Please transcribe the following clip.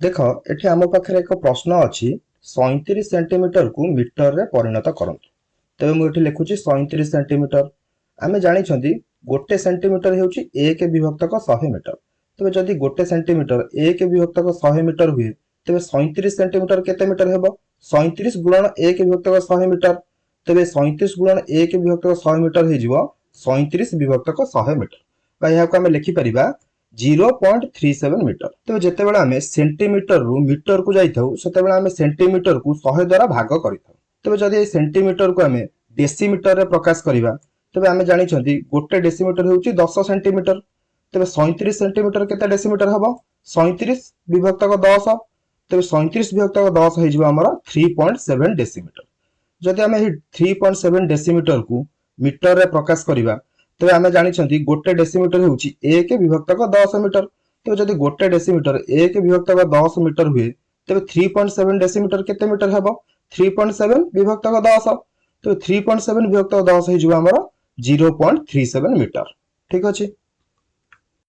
देख एठी आम पाखे एक प्रश्न अच्छी 37 सेंटीमीटर को मीटर रे परिणत करंतु। तेबे मुझे लिखुची 37 सेंटीमीटर। आमे जानी गोटे सेंटीमीटर हेउची 1 विभक्तक 100 मीटर। तेबे जदि गोटे सेंटीमीटर 1 विभक्तक 100 मीटर हुए तेबे 37 सेंटीमीटर केते मीटर हेबो? 37 गुणन 1 विभक्तक 100 मीटर। तेबे 37 गुणन 1 विभक्तक 100 मीटर हे जिवो 37 विभक्तक 100 मीटर। बा यहाँ को आमे लिखि परिबा 0.37 मीटर। तो जितेबाला आम सेंटीमीटर रु मीटर को जाइए से सेंटीमीटर को 100 द्वारा भाग कर। तेज जदि सेंटीमीटर को आम डेसीमीटर में प्रकाश करवा तेज आम जानी गोटे डेसीमीटर हूँ 10 सेंटीमीटर। तेज 37 सेंटीमीटर के डेसीमीटर हम 37 विभक्तक 10। तेज 37 विभक्तक 10 होमर 3.7 डेसीमीटर। जदि आम 3.7 डेसीमीटर को मीटर में प्रकाश करवा तेज आम जानी गोटे डेसीमीटर हूँ 1 विभक्तक 10 मीटर। तेज जदि गोटे डेसीमीटर 1 विभक्तक 10 मीटर हुए तेज 3.7 डेसीमीटर केते मीटर हम 3.7 विभक्तक 10। तो 3.7 विभक्तक 10 हो 0.37 मीटर। ठीक अच्छे।